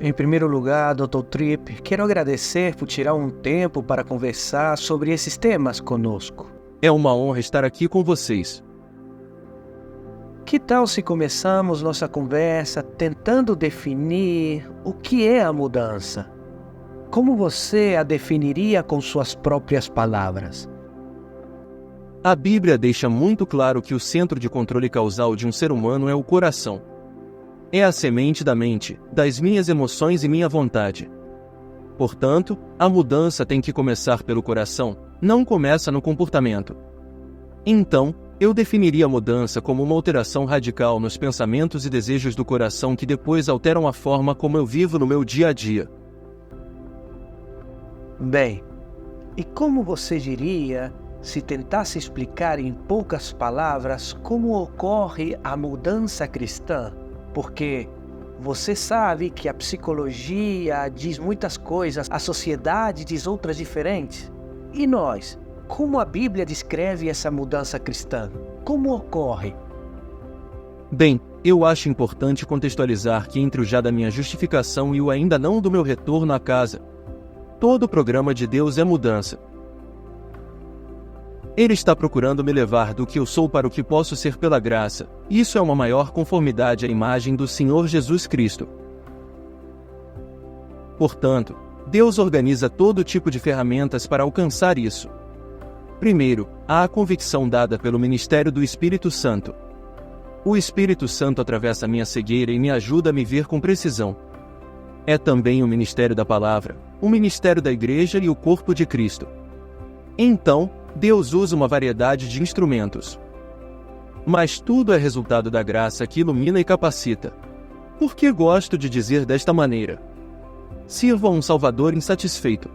Em primeiro lugar, Dr. Tripp, quero agradecer por tirar um tempo para conversar sobre esses temas conosco. É uma honra estar aqui com vocês. Que tal se começamos nossa conversa tentando definir o que é a mudança? Como você a definiria com suas próprias palavras? A Bíblia deixa muito claro que o centro de controle causal de um ser humano é o coração. É a semente da mente, das minhas emoções e minha vontade. Portanto, a mudança tem que começar pelo coração, não começa no comportamento. Então, eu definiria a mudança como uma alteração radical nos pensamentos e desejos do coração que depois alteram a forma como eu vivo no meu dia a dia. Bem, e como você diria se tentasse explicar em poucas palavras como ocorre a mudança cristã? Porque você sabe que a psicologia diz muitas coisas, a sociedade diz outras diferentes. E nós? Como a Bíblia descreve essa mudança cristã? Como ocorre? Bem, eu acho importante contextualizar que entre o já da minha justificação e o ainda não do meu retorno à casa, todo o programa de Deus é mudança. Ele está procurando me levar do que eu sou para o que posso ser pela graça. Isso é uma maior conformidade à imagem do Senhor Jesus Cristo. Portanto, Deus organiza todo tipo de ferramentas para alcançar isso. Primeiro, há a convicção dada pelo ministério do Espírito Santo. O Espírito Santo atravessa minha cegueira e me ajuda a me ver com precisão. É também o ministério da palavra, o ministério da igreja e o corpo de Cristo. Então, Deus usa uma variedade de instrumentos. Mas tudo é resultado da graça que ilumina e capacita. Por que gosto de dizer desta maneira? Sirvo a um Salvador insatisfeito.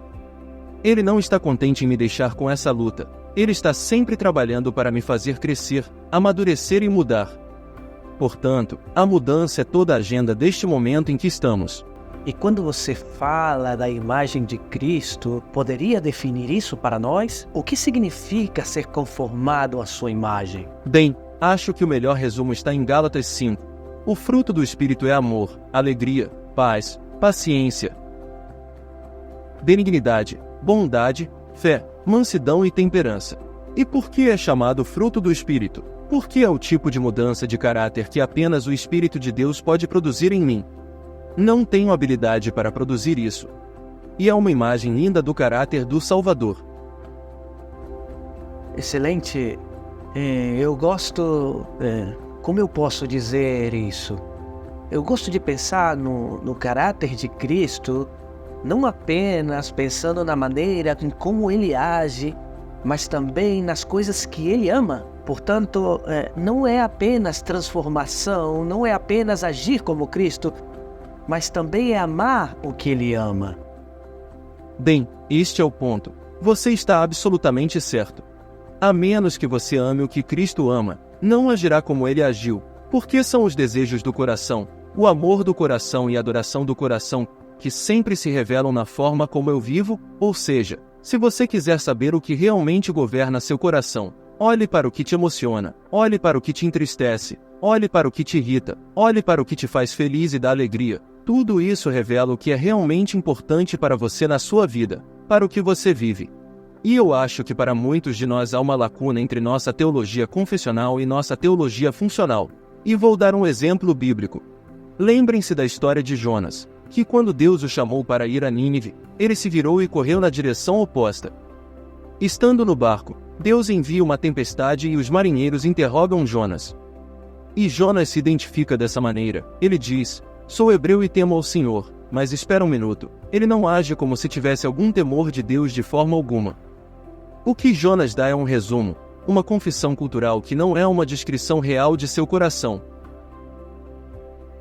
Ele não está contente em me deixar com essa luta. Ele está sempre trabalhando para me fazer crescer, amadurecer e mudar. Portanto, a mudança é toda a agenda deste momento em que estamos. E quando você fala da imagem de Cristo, poderia definir isso para nós? O que significa ser conformado à sua imagem? Bem, acho que o melhor resumo está em Gálatas 5. O fruto do Espírito é amor, alegria, paz, paciência, benignidade, bondade, fé, mansidão e temperança. E por que é chamado fruto do Espírito? Porque é o tipo de mudança de caráter que apenas o Espírito de Deus pode produzir em mim. Não tenho habilidade para produzir isso. E é uma imagem linda do caráter do Salvador. Excelente. Eu gosto... como eu posso dizer isso? Eu gosto de pensar no caráter de Cristo, não apenas pensando na maneira em como Ele age, mas também nas coisas que Ele ama. Portanto, não é apenas transformação, não é apenas agir como Cristo, mas também é amar o que Ele ama. Bem, este é o ponto. Você está absolutamente certo. A menos que você ame o que Cristo ama, não agirá como Ele agiu, porque são os desejos do coração, o amor do coração e a adoração do coração, que sempre se revelam na forma como eu vivo, ou seja, se você quiser saber o que realmente governa seu coração, olhe para o que te emociona, olhe para o que te entristece, olhe para o que te irrita, olhe para o que te faz feliz e dá alegria. Tudo isso revela o que é realmente importante para você na sua vida, para o que você vive. E eu acho que para muitos de nós há uma lacuna entre nossa teologia confessional e nossa teologia funcional. E vou dar um exemplo bíblico. Lembrem-se da história de Jonas, que quando Deus o chamou para ir a Nínive, ele se virou e correu na direção oposta. Estando no barco, Deus envia uma tempestade e os marinheiros interrogam Jonas. E Jonas se identifica dessa maneira. Ele diz: "Sou hebreu e temo ao Senhor", mas espera um minuto. Ele não age como se tivesse algum temor de Deus de forma alguma. O que Jonas dá é um resumo, uma confissão cultural que não é uma descrição real de seu coração.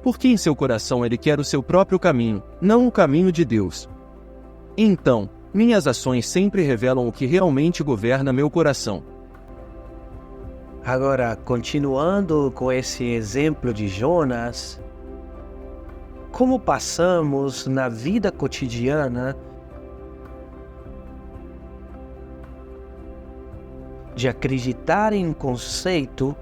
Porque em seu coração ele quer o seu próprio caminho, não o caminho de Deus. Então, minhas ações sempre revelam o que realmente governa meu coração. Agora, continuando com esse exemplo de Jonas, como passamos na vida cotidiana de acreditar em um conceito,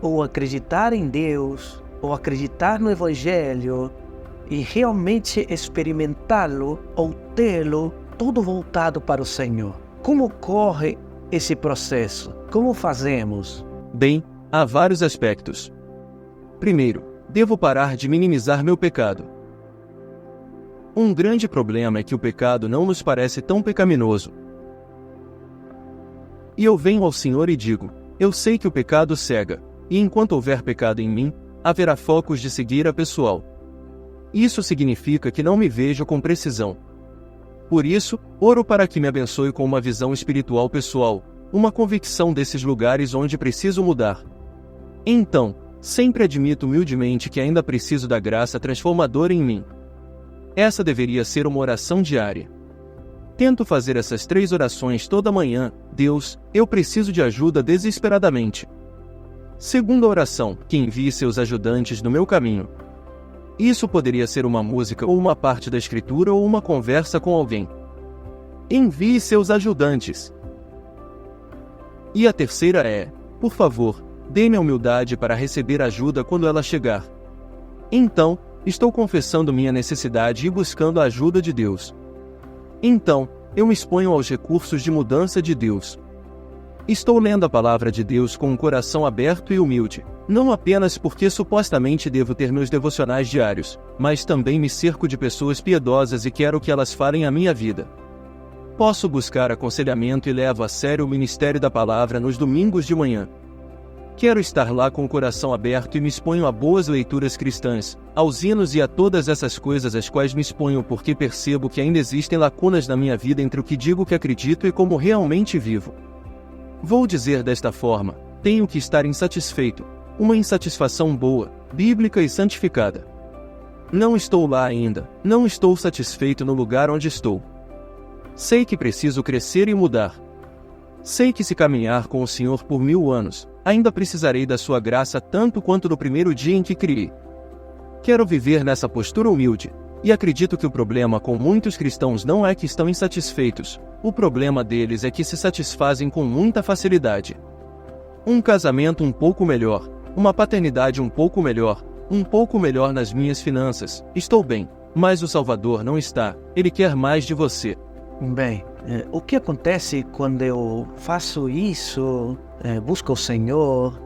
ou acreditar em Deus, ou acreditar no Evangelho, e realmente experimentá-lo ou tê-lo todo voltado para o Senhor? Como ocorre esse processo? Como fazemos? Bem, há vários aspectos. Primeiro, devo parar de minimizar meu pecado. Um grande problema é que o pecado não nos parece tão pecaminoso. E eu venho ao Senhor e digo: eu sei que o pecado cega, e enquanto houver pecado em mim, haverá focos de cegueira pessoal. Isso significa que não me vejo com precisão. Por isso, oro para que me abençoe com uma visão espiritual pessoal, uma convicção desses lugares onde preciso mudar. Então, sempre admito humildemente que ainda preciso da graça transformadora em mim. Essa deveria ser uma oração diária. Tento fazer essas 3 orações toda manhã: Deus, eu preciso de ajuda desesperadamente. Segunda oração: que envie seus ajudantes no meu caminho. Isso poderia ser uma música ou uma parte da escritura ou uma conversa com alguém. Envie seus ajudantes. E a terceira é: por favor, dê-me a humildade para receber ajuda quando ela chegar. Então, estou confessando minha necessidade e buscando a ajuda de Deus. Então, eu me exponho aos recursos de mudança de Deus. Estou lendo a palavra de Deus com um coração aberto e humilde, não apenas porque supostamente devo ter meus devocionais diários, mas também me cerco de pessoas piedosas e quero que elas falem a minha vida. Posso buscar aconselhamento e levo a sério o ministério da palavra nos domingos de manhã. Quero estar lá com o coração aberto e me exponho a boas leituras cristãs, aos hinos e a todas essas coisas às quais me exponho porque percebo que ainda existem lacunas na minha vida entre o que digo que acredito e como realmente vivo. Vou dizer desta forma: tenho que estar insatisfeito, uma insatisfação boa, bíblica e santificada. Não estou lá ainda, não estou satisfeito no lugar onde estou. Sei que preciso crescer e mudar. Sei que se caminhar com o Senhor por 1000 anos, ainda precisarei da sua graça tanto quanto no primeiro dia em que criei. Quero viver nessa postura humilde, e acredito que o problema com muitos cristãos não é que estão insatisfeitos, o problema deles é que se satisfazem com muita facilidade. Um casamento um pouco melhor, uma paternidade um pouco melhor nas minhas finanças, estou bem, mas o Salvador não está, Ele quer mais de você. Bem, o que acontece quando eu faço isso, busco o Senhor,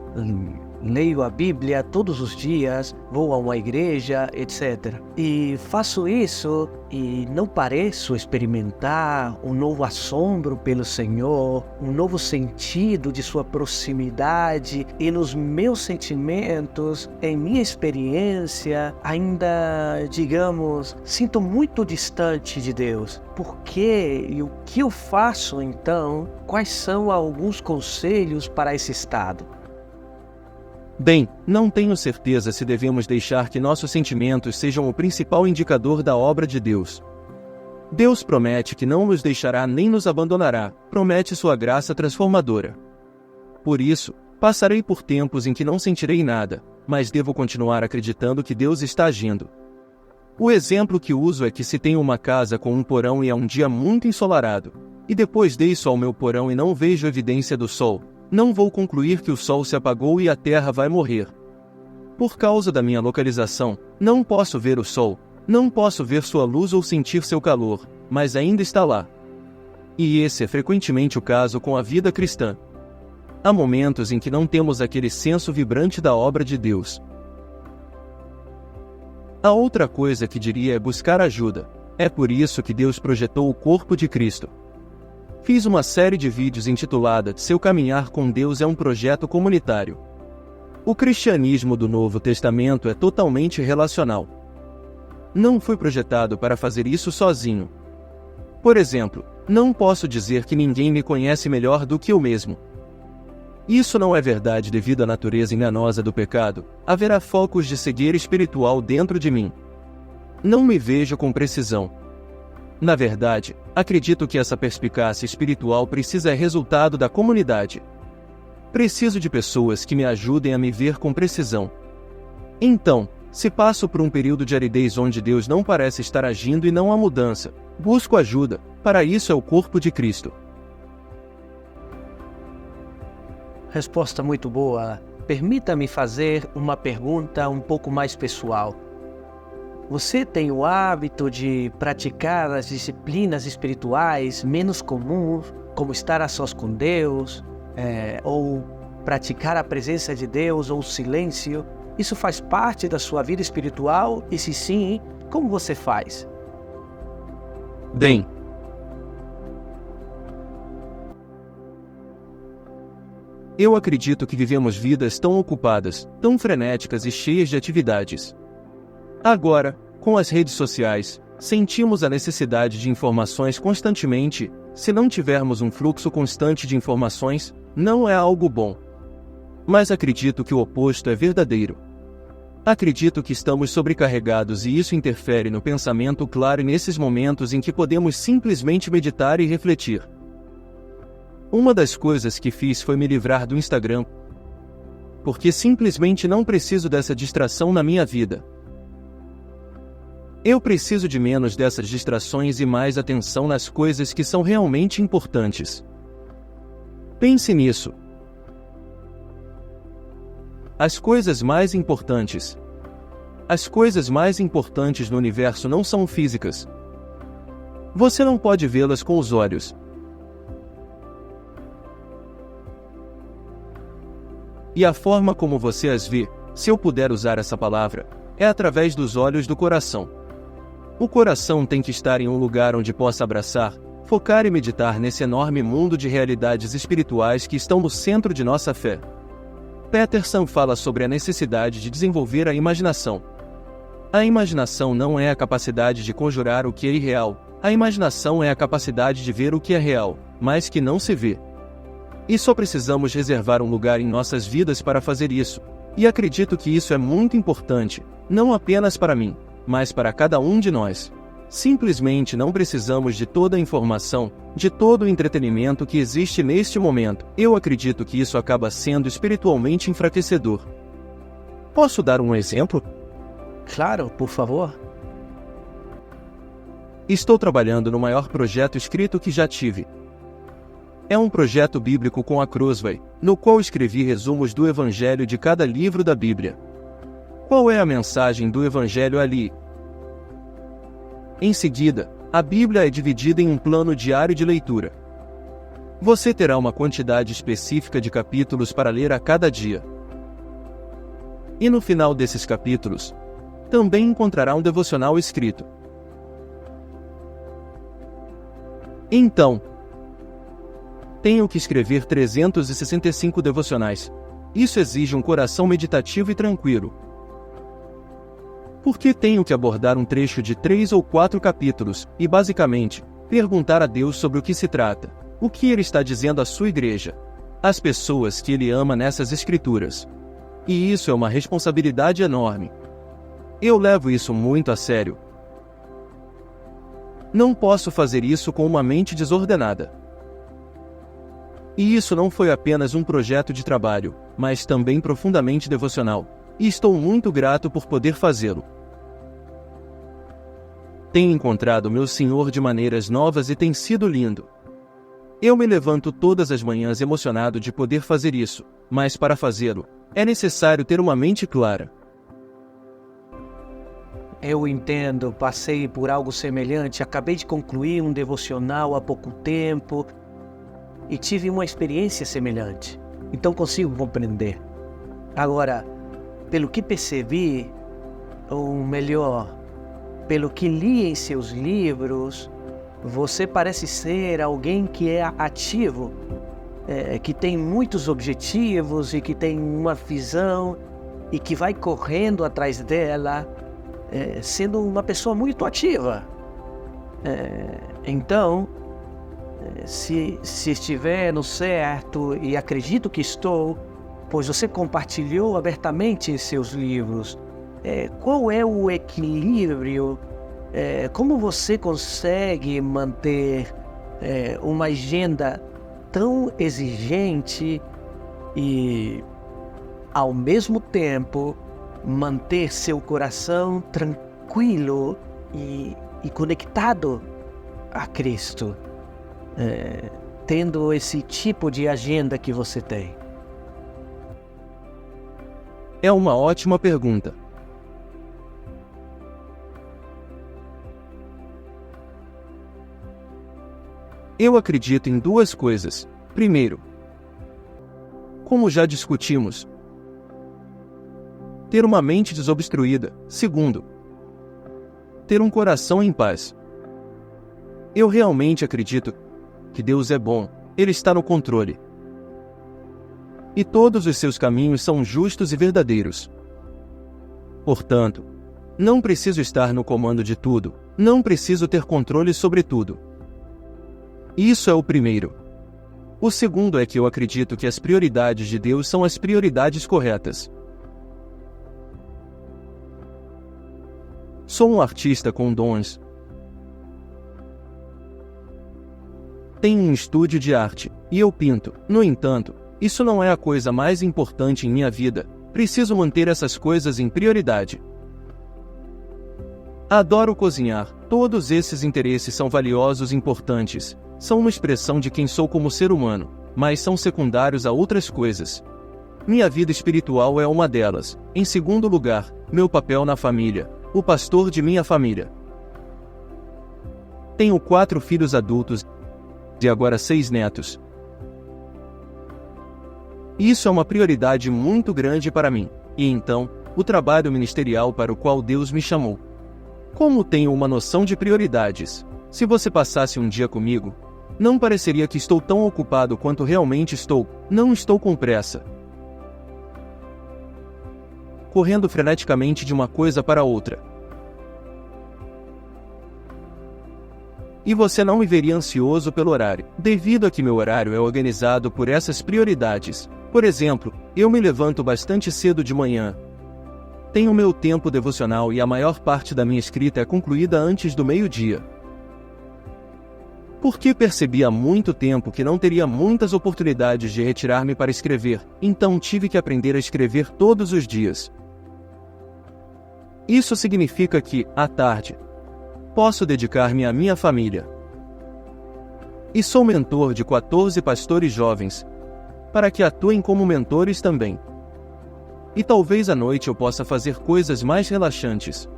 leio a Bíblia todos os dias, vou a uma igreja, etc. E faço isso e não pareço experimentar um novo assombro pelo Senhor, um novo sentido de sua proximidade, e nos meus sentimentos, em minha experiência, ainda, digamos, sinto muito distante de Deus. Por quê? E o que eu faço então? Quais são alguns conselhos para esse estado? Bem, não tenho certeza se devemos deixar que nossos sentimentos sejam o principal indicador da obra de Deus. Deus promete que não nos deixará nem nos abandonará, promete sua graça transformadora. Por isso, passarei por tempos em que não sentirei nada, mas devo continuar acreditando que Deus está agindo. O exemplo que uso é que se tenho uma casa com um porão e é um dia muito ensolarado, e depois desço ao meu porão e não vejo evidência do sol, não vou concluir que o sol se apagou e a terra vai morrer. Por causa da minha localização, não posso ver o sol, não posso ver sua luz ou sentir seu calor, mas ainda está lá. E esse é frequentemente o caso com a vida cristã. Há momentos em que não temos aquele senso vibrante da obra de Deus. A outra coisa que diria é buscar ajuda. É por isso que Deus projetou o corpo de Cristo. Fiz uma série de vídeos intitulada Seu Caminhar com Deus é um Projeto Comunitário. O cristianismo do Novo Testamento é totalmente relacional. Não fui projetado para fazer isso sozinho. Por exemplo, não posso dizer que ninguém me conhece melhor do que eu mesmo. Isso não é verdade devido à natureza enganosa do pecado. Haverá focos de cegueira espiritual dentro de mim. Não me vejo com precisão. Na verdade, acredito que essa perspicácia espiritual precisa é resultado da comunidade. Preciso de pessoas que me ajudem a me ver com precisão. Então, se passo por um período de aridez onde Deus não parece estar agindo e não há mudança, busco ajuda. Para isso é o corpo de Cristo. Resposta muito boa. Permita-me fazer uma pergunta um pouco mais pessoal. Você tem o hábito de praticar as disciplinas espirituais menos comuns, como estar a sós com Deus, ou praticar a presença de Deus ou o silêncio? Isso faz parte da sua vida espiritual? E se sim, como você faz? Bem, eu acredito que vivemos vidas tão ocupadas, tão frenéticas e cheias de atividades. Agora, com as redes sociais, sentimos a necessidade de informações constantemente. Se não tivermos um fluxo constante de informações, não é algo bom. Mas acredito que o oposto é verdadeiro. Acredito que estamos sobrecarregados e isso interfere no pensamento claro nesses momentos em que podemos simplesmente meditar e refletir. Uma das coisas que fiz foi me livrar do Instagram, porque simplesmente não preciso dessa distração na minha vida. Eu preciso de menos dessas distrações e mais atenção nas coisas que são realmente importantes. Pense nisso. As coisas mais importantes no universo não são físicas. Você não pode vê-las com os olhos. E a forma como você as vê, se eu puder usar essa palavra, é através dos olhos do coração. O coração tem que estar em um lugar onde possa abraçar, focar e meditar nesse enorme mundo de realidades espirituais que estão no centro de nossa fé. Peterson fala sobre a necessidade de desenvolver a imaginação. A imaginação não é a capacidade de conjurar o que é irreal, a imaginação é a capacidade de ver o que é real, mas que não se vê. E só precisamos reservar um lugar em nossas vidas para fazer isso. E acredito que isso é muito importante, não apenas para mim, mas para cada um de nós. Simplesmente não precisamos de toda a informação, de todo o entretenimento que existe neste momento. Eu acredito que isso acaba sendo espiritualmente enfraquecedor. Posso dar um exemplo? Claro, por favor. Estou trabalhando no maior projeto escrito que já tive. É um projeto bíblico com a Crossway, no qual escrevi resumos do Evangelho de cada livro da Bíblia. Qual é a mensagem do Evangelho ali? Em seguida, a Bíblia é dividida em um plano diário de leitura. Você terá uma quantidade específica de capítulos para ler a cada dia. E no final desses capítulos, também encontrará um devocional escrito. Então, tenho que escrever 365 devocionais. Isso exige um coração meditativo e tranquilo. Porque tenho que abordar um trecho de 3 ou 4 capítulos, e basicamente, perguntar a Deus sobre o que se trata, o que Ele está dizendo à sua igreja, às pessoas que Ele ama nessas escrituras. E isso é uma responsabilidade enorme. Eu levo isso muito a sério. Não posso fazer isso com uma mente desordenada. E isso não foi apenas um projeto de trabalho, mas também profundamente devocional. E estou muito grato por poder fazê-lo. Tenho encontrado meu Senhor de maneiras novas e tem sido lindo. Eu me levanto todas as manhãs emocionado de poder fazer isso, mas para fazê-lo, é necessário ter uma mente clara. Eu entendo, passei por algo semelhante, acabei de concluir um devocional há pouco tempo e tive uma experiência semelhante, então consigo compreender. Agora, pelo que percebi, ou melhor, pelo que li em seus livros, você parece ser alguém que é ativo, que tem muitos objetivos e que tem uma visão e que vai correndo atrás dela, sendo uma pessoa muito ativa. Então, se estiver no certo, e acredito que estou, pois você compartilhou abertamente em seus livros, qual é o equilíbrio, como você consegue manter uma agenda tão exigente e, ao mesmo tempo, manter seu coração tranquilo e conectado a Cristo, tendo esse tipo de agenda que você tem? É uma ótima pergunta. Eu acredito em duas coisas. Primeiro, como já discutimos, ter uma mente desobstruída. Segundo, ter um coração em paz. Eu realmente acredito que Deus é bom, Ele está no controle. E todos os seus caminhos são justos e verdadeiros. Portanto, não preciso estar no comando de tudo, não preciso ter controle sobre tudo. Isso é o primeiro. O segundo é que eu acredito que as prioridades de Deus são as prioridades corretas. Sou um artista com dons. Tenho um estúdio de arte, e eu pinto. No entanto, isso não é a coisa mais importante em minha vida. Preciso manter essas coisas em prioridade. Adoro cozinhar. Todos esses interesses são valiosos e importantes. São uma expressão de quem sou como ser humano, mas são secundários a outras coisas. Minha vida espiritual é uma delas. Em segundo lugar, meu papel na família. O pastor de minha família. Tenho 4 filhos adultos e agora 6 netos. Isso é uma prioridade muito grande para mim. E então, o trabalho ministerial para o qual Deus me chamou. Como tenho uma noção de prioridades? Se você passasse um dia comigo, não pareceria que estou tão ocupado quanto realmente estou. Não estou com pressa, correndo freneticamente de uma coisa para outra. E você não me veria ansioso pelo horário, devido a que meu horário é organizado por essas prioridades. Por exemplo, eu me levanto bastante cedo de manhã. Tenho meu tempo devocional e a maior parte da minha escrita é concluída antes do meio-dia. Porque percebi há muito tempo que não teria muitas oportunidades de retirar-me para escrever, então tive que aprender a escrever todos os dias. Isso significa que, à tarde, posso dedicar-me à minha família. E sou mentor de 14 pastores jovens, para que atuem como mentores também. E talvez à noite eu possa fazer coisas mais relaxantes.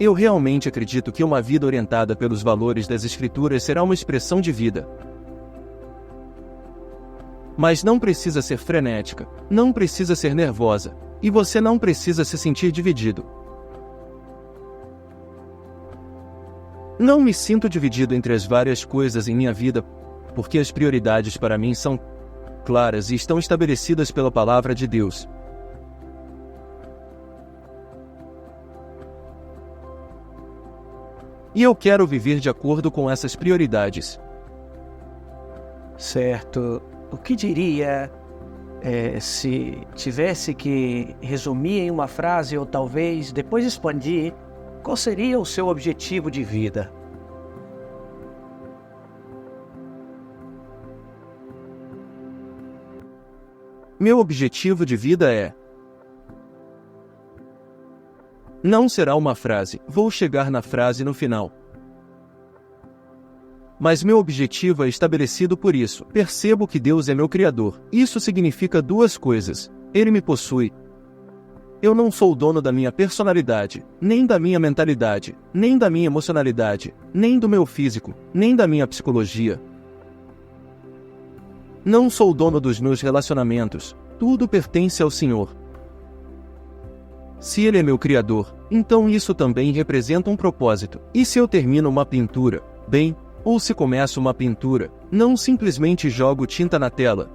Eu realmente acredito que uma vida orientada pelos valores das Escrituras será uma expressão de vida. Mas não precisa ser frenética, não precisa ser nervosa, e você não precisa se sentir dividido. Não me sinto dividido entre as várias coisas em minha vida, porque as prioridades para mim são claras e estão estabelecidas pela palavra de Deus. E eu quero viver de acordo com essas prioridades. Certo. O que diria se tivesse que resumir em uma frase ou talvez depois expandir, qual seria o seu objetivo de vida? Meu objetivo de vida é... Não será uma frase, vou chegar na frase no final. Mas meu objetivo é estabelecido por isso. Percebo que Deus é meu Criador. Isso significa duas coisas. Ele me possui. Eu não sou o dono da minha personalidade, nem da minha mentalidade, nem da minha emocionalidade, nem do meu físico, nem da minha psicologia. Não sou o dono dos meus relacionamentos. Tudo pertence ao Senhor. Se Ele é meu Criador, então isso também representa um propósito. E se eu termino uma pintura, bem, ou se começo uma pintura, não simplesmente jogo tinta na tela.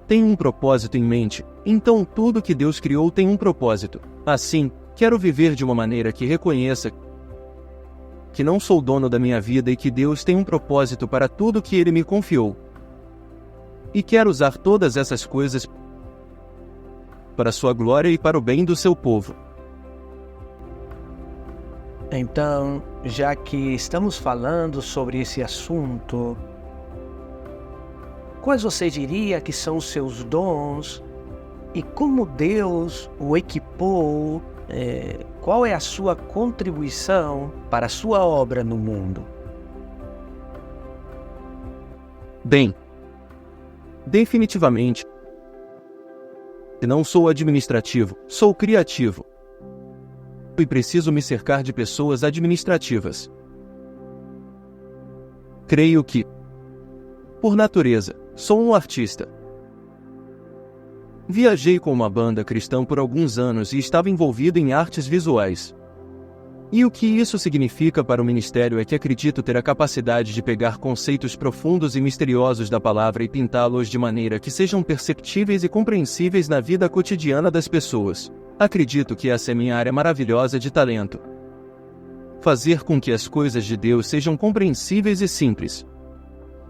Tenho um propósito em mente, então tudo que Deus criou tem um propósito. Assim, quero viver de uma maneira que reconheça que não sou dono da minha vida e que Deus tem um propósito para tudo que Ele me confiou. E quero usar todas essas coisas para a sua glória e para o bem do seu povo. Então, já que estamos falando sobre esse assunto, quais você diria que são os seus dons e como Deus o equipou? Qual é a sua contribuição para a sua obra no mundo? Bem, definitivamente, não sou administrativo, sou criativo. E preciso me cercar de pessoas administrativas. Creio que, por natureza, sou um artista. Viajei com uma banda cristã por alguns anos e estava envolvido em artes visuais. E o que isso significa para o ministério é que acredito ter a capacidade de pegar conceitos profundos e misteriosos da palavra e pintá-los de maneira que sejam perceptíveis e compreensíveis na vida cotidiana das pessoas. Acredito que essa é minha área maravilhosa de talento. Fazer com que as coisas de Deus sejam compreensíveis e simples.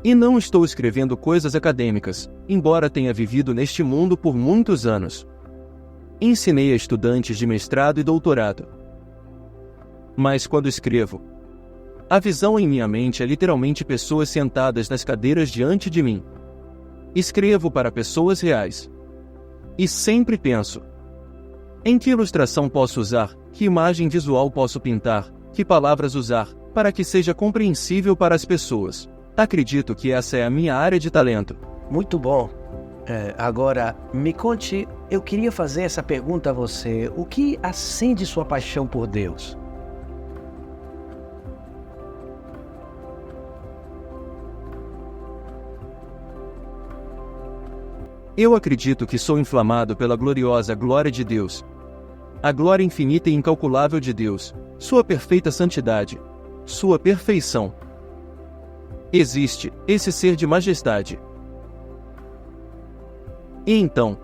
E não estou escrevendo coisas acadêmicas, embora tenha vivido neste mundo por muitos anos. Ensinei a estudantes de mestrado e doutorado. Mas quando escrevo, a visão em minha mente é literalmente pessoas sentadas nas cadeiras diante de mim. Escrevo para pessoas reais. E sempre penso: em que ilustração posso usar, que imagem visual posso pintar, que palavras usar, para que seja compreensível para as pessoas. Acredito que essa é a minha área de talento. Muito bom. Agora, me conte, eu queria fazer essa pergunta a você. O que acende sua paixão por Deus? Eu acredito que sou inflamado pela gloriosa glória de Deus. A glória infinita e incalculável de Deus, sua perfeita santidade, sua perfeição. Existe esse ser de majestade. E então,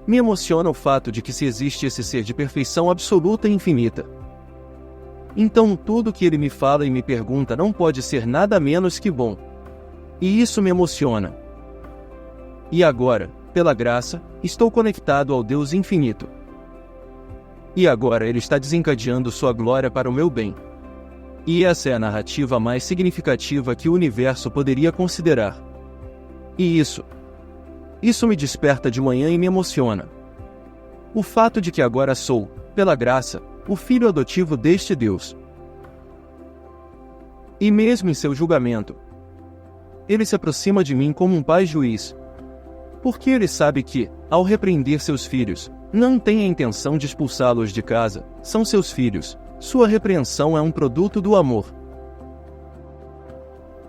me emociona o fato de que se existe esse ser de perfeição absoluta e infinita, então tudo que ele me fala e me pergunta não pode ser nada menos que bom. E isso me emociona. E agora, pela graça, estou conectado ao Deus infinito. E agora ele está desencadeando sua glória para o meu bem. E essa é a narrativa mais significativa que o universo poderia considerar. E isso me desperta de manhã e me emociona. O fato de que agora sou, pela graça, o filho adotivo deste Deus. E mesmo em seu julgamento, ele se aproxima de mim como um pai juiz. Porque ele sabe que, ao repreender seus filhos, não tem a intenção de expulsá-los de casa, são seus filhos. Sua repreensão é um produto do amor.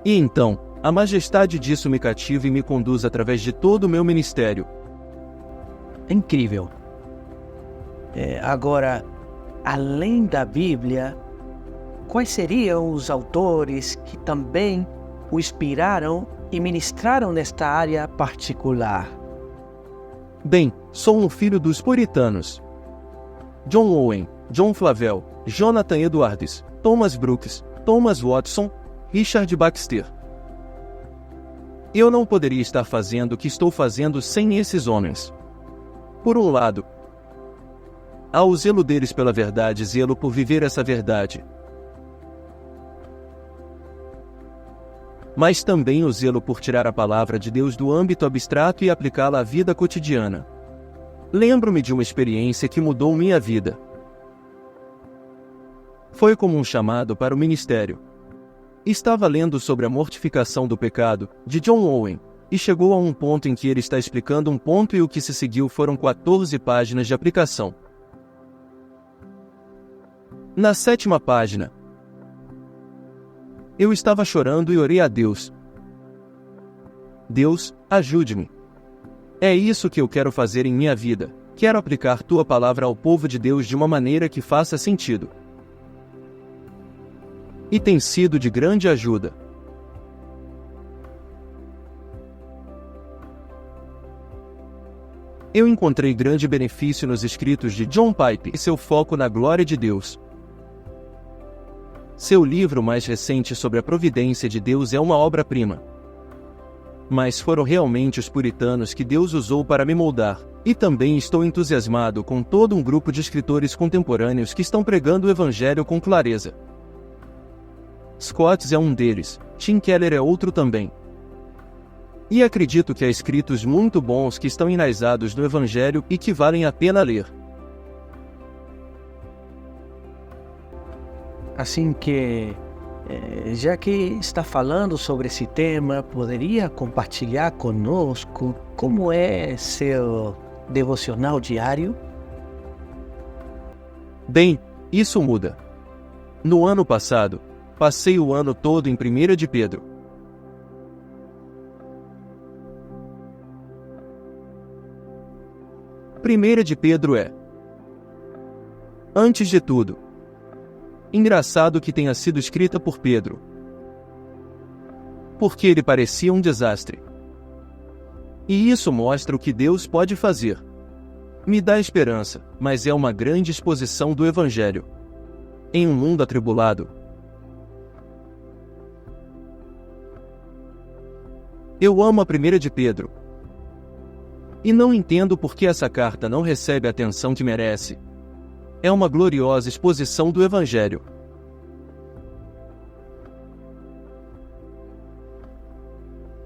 E então, a majestade disso me cativa e me conduz através de todo o meu ministério. É incrível. Agora, além da Bíblia, quais seriam os autores que também o inspiraram e ministraram nesta área particular? Bem, sou um filho dos puritanos. John Owen, John Flavel, Jonathan Edwards, Thomas Brooks, Thomas Watson, Richard Baxter. Eu não poderia estar fazendo o que estou fazendo sem esses homens. Por um lado, há o zelo deles pela verdade, zelo por viver essa verdade. Mas também o zelo por tirar a palavra de Deus do âmbito abstrato e aplicá-la à vida cotidiana. Lembro-me de uma experiência que mudou minha vida. Foi como um chamado para o ministério. Estava lendo sobre a mortificação do pecado, de John Owen, e chegou a um ponto em que ele está explicando um ponto e o que se seguiu foram 14 páginas de aplicação. Na 7ª página, eu estava chorando e orei a Deus. Deus, ajude-me. É isso que eu quero fazer em minha vida. Quero aplicar tua palavra ao povo de Deus de uma maneira que faça sentido. E tem sido de grande ajuda. Eu encontrei grande benefício nos escritos de John Piper e seu foco na glória de Deus. Seu livro mais recente sobre a providência de Deus é uma obra-prima. Mas foram realmente os puritanos que Deus usou para me moldar, e também estou entusiasmado com todo um grupo de escritores contemporâneos que estão pregando o Evangelho com clareza. Scott é um deles, Tim Keller é outro também. E acredito que há escritos muito bons que estão enraizados no Evangelho e que valem a pena ler. Assim que, já que está falando sobre esse tema, poderia compartilhar conosco como é seu devocional diário? Bem, isso muda. No ano passado, passei o ano todo em 1 de Pedro. 1 de Pedro é, antes de tudo, engraçado que tenha sido escrita por Pedro, porque ele parecia um desastre. E isso mostra o que Deus pode fazer. Me dá esperança, mas é uma grande exposição do Evangelho. Em um mundo atribulado, eu amo a 1 de Pedro. E não entendo por que essa carta não recebe a atenção que merece. É uma gloriosa exposição do Evangelho.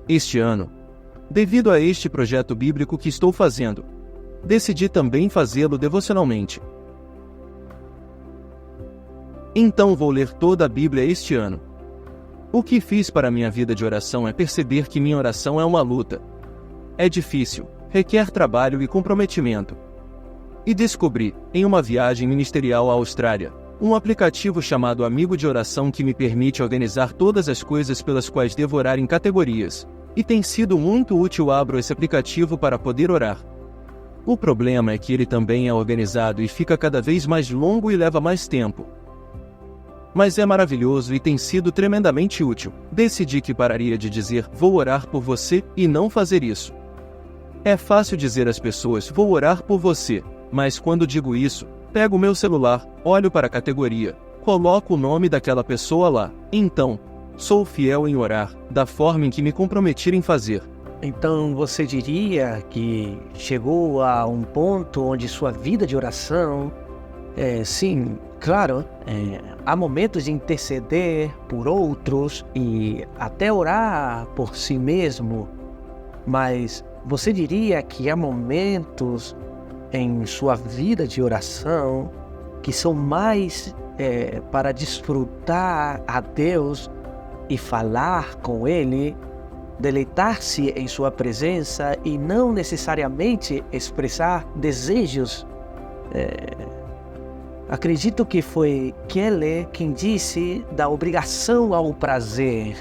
Este ano, devido a este projeto bíblico que estou fazendo, decidi também fazê-lo devocionalmente. Então vou ler toda a Bíblia este ano. O que fiz para minha vida de oração é perceber que minha oração é uma luta. É difícil, requer trabalho e comprometimento. E descobri, em uma viagem ministerial à Austrália, um aplicativo chamado Amigo de Oração que me permite organizar todas as coisas pelas quais devo orar em categorias. E tem sido muito útil. Abro esse aplicativo para poder orar. O problema é que ele também é organizado e fica cada vez mais longo e leva mais tempo. Mas é maravilhoso e tem sido tremendamente útil. Decidi que pararia de dizer, vou orar por você, e não fazer isso. É fácil dizer às pessoas, vou orar por você, mas quando digo isso, pego meu celular, olho para a categoria, coloco o nome daquela pessoa lá. Então, sou fiel em orar, da forma em que me comprometi em fazer. Então você diria que chegou a um ponto onde sua vida de oração, sim, claro, há momentos de interceder por outros e até orar por si mesmo, mas você diria que há momentos em sua vida de oração que são mais para desfrutar a Deus e falar com Ele, deleitar-se em sua presença e não necessariamente expressar desejos. Acredito que foi Keller quem disse da obrigação ao prazer.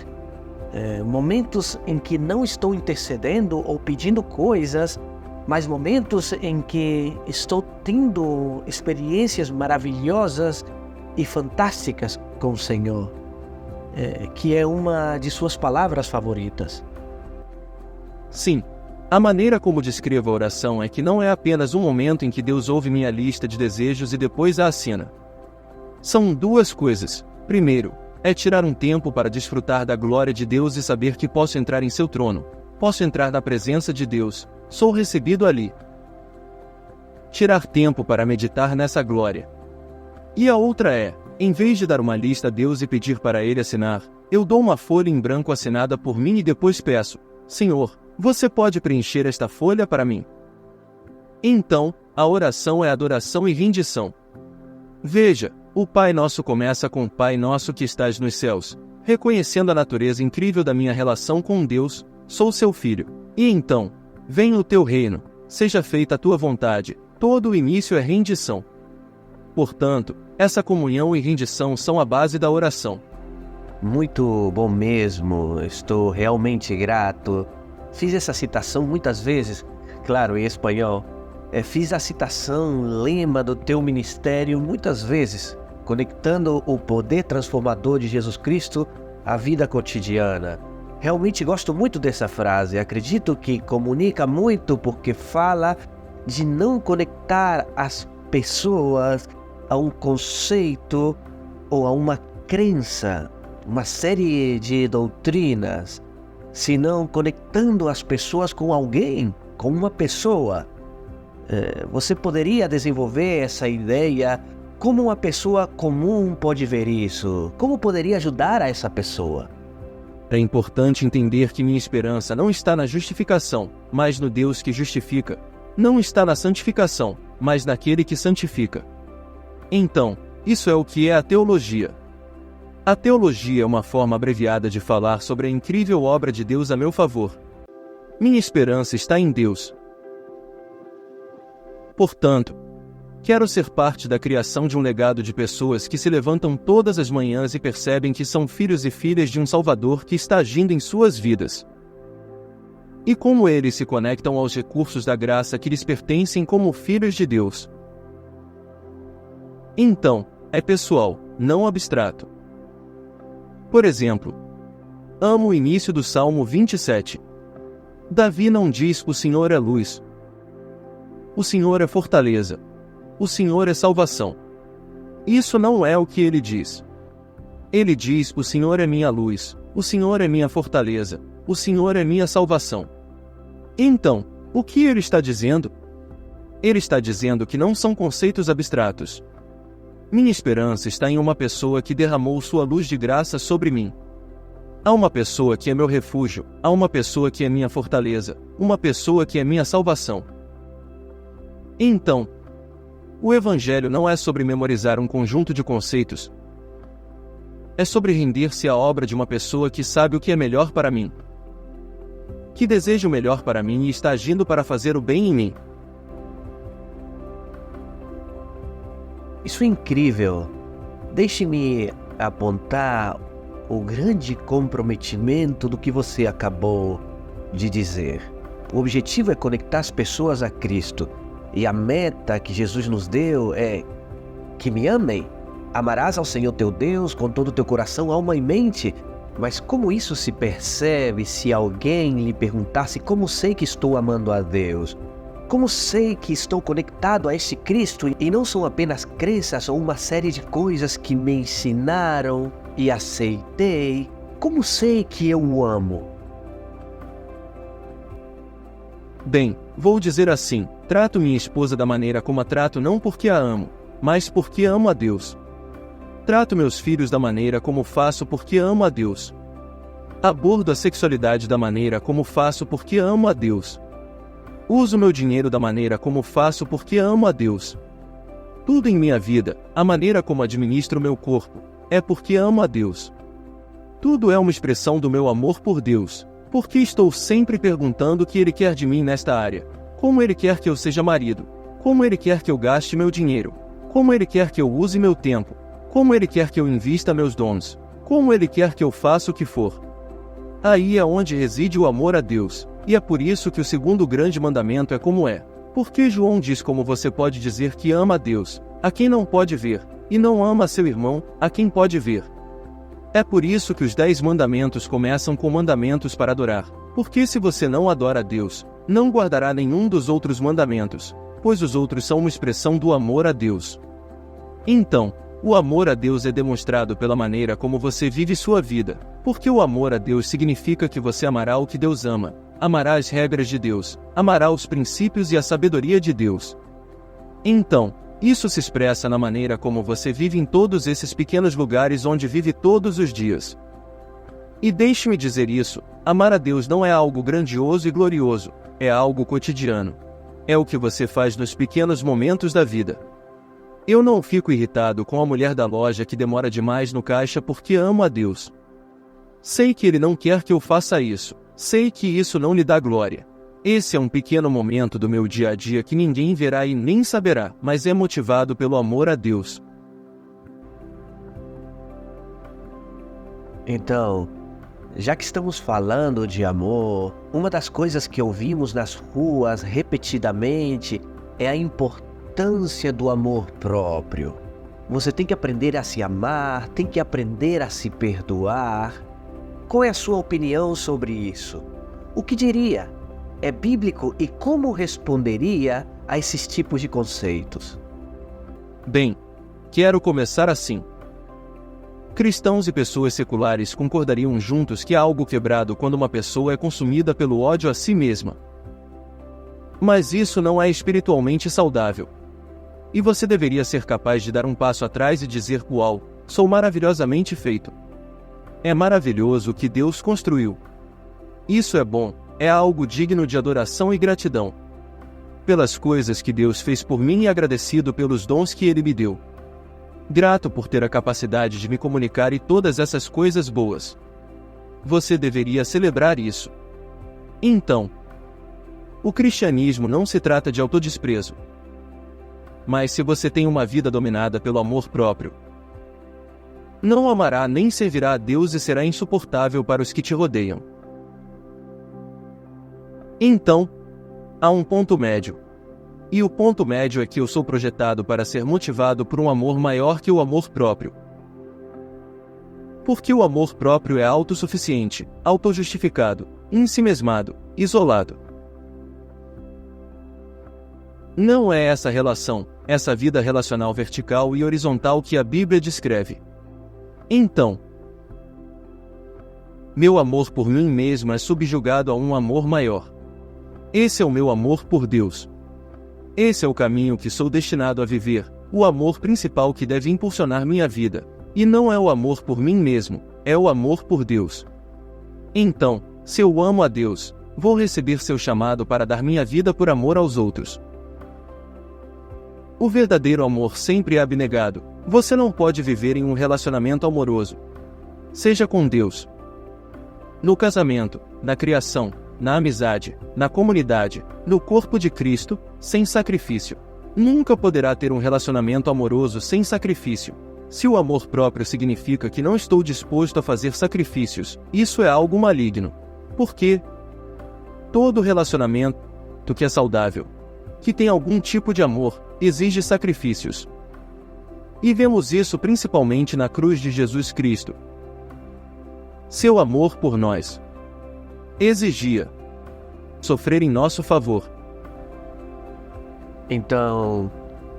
Momentos em que não estou intercedendo ou pedindo coisas, mas momentos em que estou tendo experiências maravilhosas e fantásticas com o Senhor, que é uma de suas palavras favoritas. Sim, a maneira como descrevo a oração é que não é apenas um momento em que Deus ouve minha lista de desejos e depois a assina. São duas coisas. Primeiro, é tirar um tempo para desfrutar da glória de Deus e saber que posso entrar em seu trono, posso entrar na presença de Deus, sou recebido ali. Tirar tempo para meditar nessa glória. E a outra é, em vez de dar uma lista a Deus e pedir para Ele assinar, eu dou uma folha em branco assinada por mim e depois peço, Senhor, você pode preencher esta folha para mim? Então, a oração é adoração e rendição. Veja, o Pai Nosso começa com Pai Nosso que estás nos céus, reconhecendo a natureza incrível da minha relação com Deus, sou seu filho. E então, venha o teu reino, seja feita a tua vontade, todo o início é rendição. Portanto, essa comunhão e rendição são a base da oração. Muito bom mesmo, estou realmente grato. Fiz essa citação muitas vezes, claro, em espanhol. Fiz a citação lema do teu ministério muitas vezes, conectando o poder transformador de Jesus Cristo à vida cotidiana. Realmente gosto muito dessa frase, acredito que comunica muito porque fala de não conectar as pessoas a um conceito ou a uma crença, uma série de doutrinas, senão conectando as pessoas com alguém, com uma pessoa. Você poderia desenvolver essa ideia? Como uma pessoa comum pode ver isso? Como poderia ajudar a essa pessoa? É importante entender que minha esperança não está na justificação, mas no Deus que justifica. Não está na santificação, mas naquele que santifica. Então, isso é o que é a teologia. A teologia é uma forma abreviada de falar sobre a incrível obra de Deus a meu favor. Minha esperança está em Deus. Portanto, Quero ser parte da criação de um legado de pessoas que se levantam todas as manhãs e percebem que são filhos e filhas de um Salvador que está agindo em suas vidas. E como eles se conectam aos recursos da graça que lhes pertencem como filhos de Deus. Então, é pessoal, não abstrato. Por exemplo, amo o início do Salmo 27. Davi não diz: o Senhor é luz. O Senhor é fortaleza. O Senhor é salvação. Isso não é o que ele diz. Ele diz: o Senhor é minha luz. O Senhor é minha fortaleza. O Senhor é minha salvação. Então, o que ele está dizendo? Ele está dizendo que não são conceitos abstratos. Minha esperança está em uma pessoa que derramou sua luz de graça sobre mim. Há uma pessoa que é meu refúgio, há uma pessoa que é minha fortaleza, uma pessoa que é minha salvação. Então, o Evangelho não é sobre memorizar um conjunto de conceitos. É sobre render-se à obra de uma pessoa que sabe o que é melhor para mim, que deseja o melhor para mim e está agindo para fazer o bem em mim. Isso é incrível. Deixe-me apontar o grande comprometimento do que você acabou de dizer. O objetivo é conectar as pessoas a Cristo. E a meta que Jesus nos deu é que me amem. Amarás ao Senhor teu Deus com todo o teu coração, alma e mente. Mas como isso se percebe se alguém lhe perguntasse: como sei que estou amando a Deus? Como sei que estou conectado a esse Cristo e não são apenas crenças ou uma série de coisas que me ensinaram e aceitei? Como sei que eu o amo? Bem, vou dizer assim: trato minha esposa da maneira como a trato não porque a amo, mas porque amo a Deus. Trato meus filhos da maneira como faço porque amo a Deus. Abordo a sexualidade da maneira como faço porque amo a Deus. Uso meu dinheiro da maneira como faço porque amo a Deus. Tudo em minha vida, a maneira como administro meu corpo, é porque amo a Deus. Tudo é uma expressão do meu amor por Deus. Porque estou sempre perguntando o que Ele quer de mim nesta área. Como Ele quer que eu seja marido. Como Ele quer que eu gaste meu dinheiro. Como Ele quer que eu use meu tempo. Como Ele quer que eu invista meus dons. Como Ele quer que eu faça o que for. Aí é onde reside o amor a Deus. E é por isso que o segundo grande mandamento é como é. Porque João diz: como você pode dizer que ama a Deus, a quem não pode ver, e não ama a seu irmão, a quem pode ver. É por isso que os 10 mandamentos começam com mandamentos para adorar. Porque se você não adora a Deus, não guardará nenhum dos outros mandamentos, pois os outros são uma expressão do amor a Deus. Então, o amor a Deus é demonstrado pela maneira como você vive sua vida, porque o amor a Deus significa que você amará o que Deus ama, amará as regras de Deus, amará os princípios e a sabedoria de Deus. Então, isso se expressa na maneira como você vive em todos esses pequenos lugares onde vive todos os dias. E deixe-me dizer isso: amar a Deus não é algo grandioso e glorioso, é algo cotidiano. É o que você faz nos pequenos momentos da vida. Eu não fico irritado com a mulher da loja que demora demais no caixa porque amo a Deus. Sei que Ele não quer que eu faça isso, sei que isso não lhe dá glória. Esse é um pequeno momento do meu dia a dia que ninguém verá e nem saberá, mas é motivado pelo amor a Deus. Então, já que estamos falando de amor, uma das coisas que ouvimos nas ruas repetidamente é a importância do amor próprio. Você tem que aprender a se amar, tem que aprender a se perdoar. Qual é a sua opinião sobre isso? O que diria? É bíblico e como responderia a esses tipos de conceitos? Bem, quero começar assim. Cristãos e pessoas seculares concordariam juntos que há algo quebrado quando uma pessoa é consumida pelo ódio a si mesma. Mas isso não é espiritualmente saudável. E você deveria ser capaz de dar um passo atrás e dizer: uau, sou maravilhosamente feito. É maravilhoso o que Deus construiu. Isso é bom. É algo digno de adoração e gratidão. Pelas coisas que Deus fez por mim e agradecido pelos dons que Ele me deu. Grato por ter a capacidade de me comunicar e todas essas coisas boas. Você deveria celebrar isso. Então, o cristianismo não se trata de autodesprezo, Mas se você tem uma vida dominada pelo amor próprio, não amará nem servirá a Deus e será insuportável para os que te rodeiam. Então, há um ponto médio. E o ponto médio é que eu sou projetado para ser motivado por um amor maior que o amor próprio. Porque o amor próprio é autossuficiente, autojustificado, ensimesmado, isolado. Não é essa relação, essa vida relacional vertical e horizontal que a Bíblia descreve. Então, meu amor por mim mesmo é subjugado a um amor maior. Esse é o meu amor por Deus. Esse é o caminho que sou destinado a viver, o amor principal que deve impulsionar minha vida. E não é o amor por mim mesmo, é o amor por Deus. Então, se eu amo a Deus, vou receber seu chamado para dar minha vida por amor aos outros. O verdadeiro amor sempre é abnegado. Você não pode viver em um relacionamento amoroso, seja com Deus, no casamento, na criação, na amizade, na comunidade, no corpo de Cristo, sem sacrifício. Nunca poderá ter um relacionamento amoroso sem sacrifício. Se o amor próprio significa que não estou disposto a fazer sacrifícios, isso é algo maligno. Porque todo relacionamento que é saudável, que tem algum tipo de amor, exige sacrifícios. E vemos isso principalmente na cruz de Jesus Cristo. Seu amor por nós exigia sofrer em nosso favor. Então,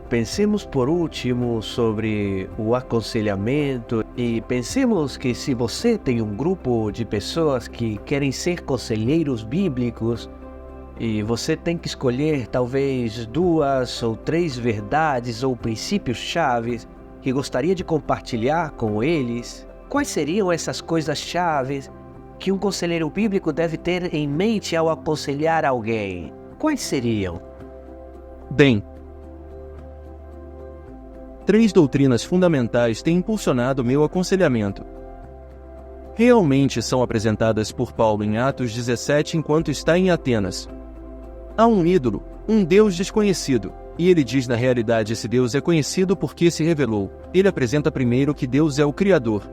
pensemos por último sobre o aconselhamento e pensemos que se você tem um grupo de pessoas que querem ser conselheiros bíblicos e você tem que escolher talvez 2 ou 3 verdades ou princípios chaves que gostaria de compartilhar com eles, quais seriam essas coisas chaves que um conselheiro bíblico deve ter em mente ao aconselhar alguém? Quais seriam? Bem, 3 doutrinas fundamentais têm impulsionado meu aconselhamento. Realmente são apresentadas por Paulo em Atos 17 enquanto está em Atenas. Há um ídolo, um Deus desconhecido, e ele diz na realidade esse Deus é conhecido porque se revelou. Ele apresenta primeiro que Deus é o Criador.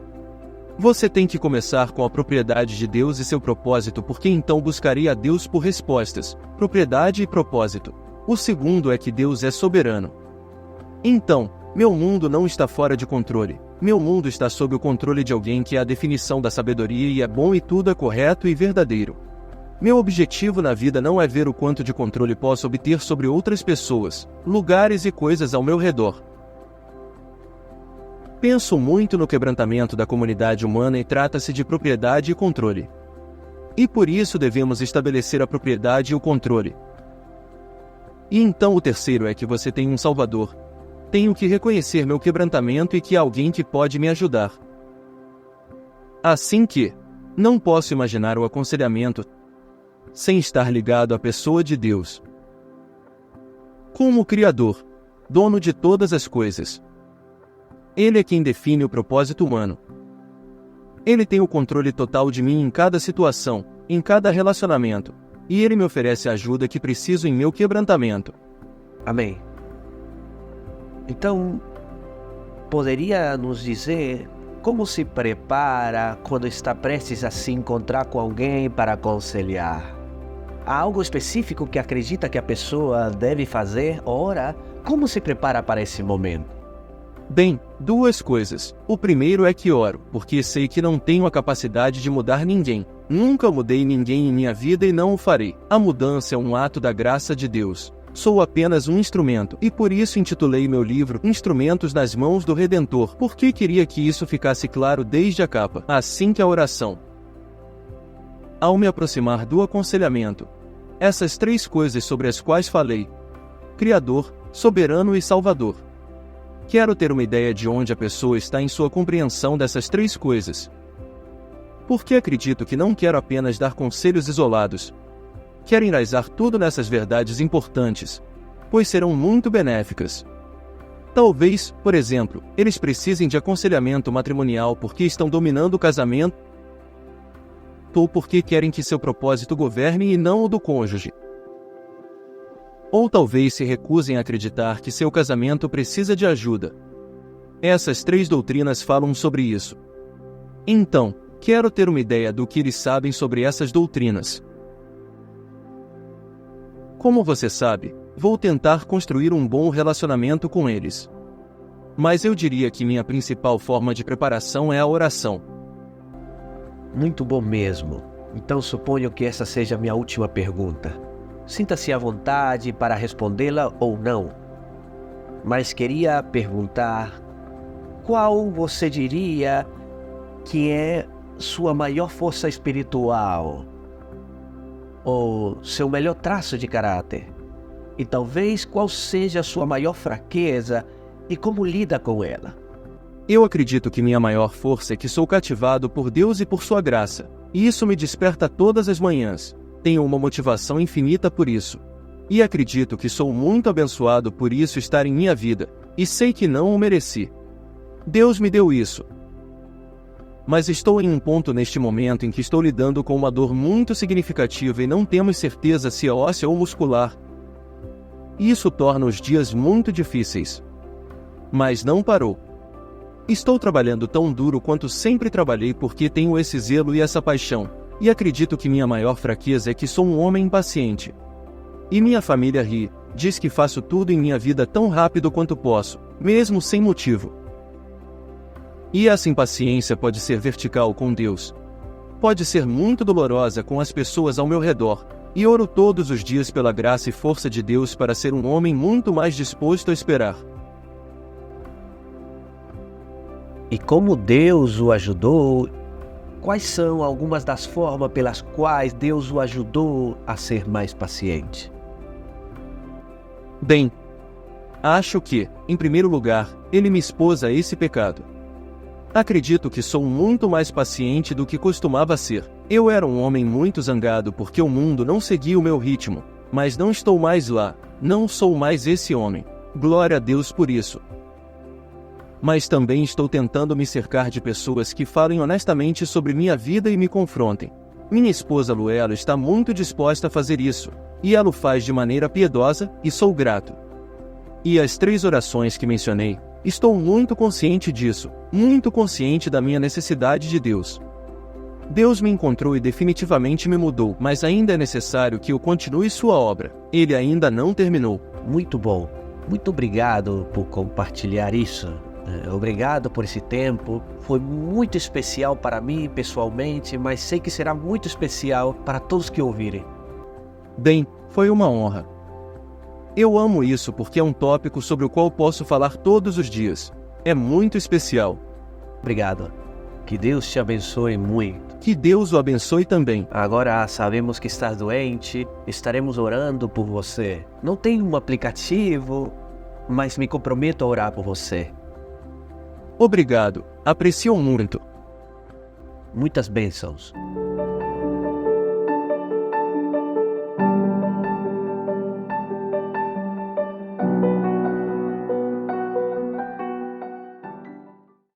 Você tem que começar com a propriedade de Deus e seu propósito, porque então buscaria a Deus por respostas, propriedade e propósito. O segundo é que Deus é soberano. Então, meu mundo não está fora de controle. Meu mundo está sob o controle de alguém que é a definição da sabedoria e é bom e tudo é correto e verdadeiro. Meu objetivo na vida não é ver o quanto de controle posso obter sobre outras pessoas, lugares e coisas ao meu redor. Penso muito no quebrantamento da comunidade humana e trata-se de propriedade e controle. E por isso devemos estabelecer a propriedade e o controle. E então o terceiro é que você tem um Salvador. Tenho que reconhecer meu quebrantamento e que há alguém que pode me ajudar. Assim que, não posso imaginar o aconselhamento sem estar ligado à pessoa de Deus. Como Criador, dono de todas as coisas. Ele é quem define o propósito humano. Ele tem o controle total de mim em cada situação, em cada relacionamento, e ele me oferece a ajuda que preciso em meu quebrantamento. Amém. Então, poderia nos dizer como se prepara quando está prestes a se encontrar com alguém para aconselhar? Há algo específico que acredita que a pessoa deve fazer? Ora, como se prepara para esse momento? Bem, 2 coisas. O primeiro é que oro, porque sei que não tenho a capacidade de mudar ninguém. Nunca mudei ninguém em minha vida e não o farei. A mudança é um ato da graça de Deus. Sou apenas um instrumento, e por isso intitulei meu livro Instrumentos nas Mãos do Redentor, porque queria que isso ficasse claro desde a capa. Assim que a oração. Ao me aproximar do aconselhamento, essas 3 coisas sobre as quais falei: Criador, Soberano e Salvador. Quero ter uma ideia de onde a pessoa está em sua compreensão dessas 3 coisas. Porque acredito que não quero apenas dar conselhos isolados. Quero enraizar tudo nessas verdades importantes, pois serão muito benéficas. Talvez, por exemplo, eles precisem de aconselhamento matrimonial porque estão dominando o casamento ou porque querem que seu propósito governe e não o do cônjuge. Ou talvez se recusem a acreditar que seu casamento precisa de ajuda. Essas 3 doutrinas falam sobre isso. Então, quero ter uma ideia do que eles sabem sobre essas doutrinas. Como você sabe, vou tentar construir um bom relacionamento com eles. Mas eu diria que minha principal forma de preparação é a oração. Muito bom mesmo. Então suponho que essa seja a minha última pergunta. Sinta-se à vontade para respondê-la ou não. Mas queria perguntar: qual você diria que é sua maior força espiritual? Ou seu melhor traço de caráter? E talvez qual seja a sua maior fraqueza e como lida com ela? Eu acredito que minha maior força é que sou cativado por Deus e por sua graça, e isso me desperta todas as manhãs. Tenho uma motivação infinita por isso. E acredito que sou muito abençoado por isso estar em minha vida, e sei que não o mereci. Deus me deu isso. Mas estou em um ponto neste momento em que estou lidando com uma dor muito significativa e não temos certeza se é óssea ou muscular. Isso torna os dias muito difíceis. Mas não parou. Estou trabalhando tão duro quanto sempre trabalhei porque tenho esse zelo e essa paixão, e acredito que minha maior fraqueza é que sou um homem impaciente. E minha família ri, diz que faço tudo em minha vida tão rápido quanto posso, mesmo sem motivo. E essa impaciência pode ser vertical com Deus. Pode ser muito dolorosa com as pessoas ao meu redor, e oro todos os dias pela graça e força de Deus para ser um homem muito mais disposto a esperar. E como Deus o ajudou? Quais são algumas das formas pelas quais Deus o ajudou a ser mais paciente? Bem, acho que, em primeiro lugar, Ele me expôs a esse pecado. Acredito que sou muito mais paciente do que costumava ser. Eu era um homem muito zangado porque o mundo não seguia o meu ritmo, mas não estou mais lá, não sou mais esse homem. Glória a Deus por isso. Mas também estou tentando me cercar de pessoas que falem honestamente sobre minha vida e me confrontem. Minha esposa Luela está muito disposta a fazer isso, e ela o faz de maneira piedosa, e sou grato. E as 3 orações que mencionei, estou muito consciente disso, muito consciente da minha necessidade de Deus. Deus me encontrou e definitivamente me mudou, mas ainda é necessário que eu continue sua obra. Ele ainda não terminou. Muito bom. Muito obrigado por compartilhar isso. Obrigado por esse tempo. Foi muito especial para mim pessoalmente, mas sei que será muito especial para todos que ouvirem. Bem, foi uma honra. Eu amo isso porque é um tópico sobre o qual posso falar todos os dias. É muito especial. Obrigado. Que Deus te abençoe muito. Que Deus o abençoe também. Agora sabemos que estás doente, estaremos orando por você. Não tenho um aplicativo, mas me comprometo a orar por você. Obrigado, aprecio muito. Muitas bênçãos.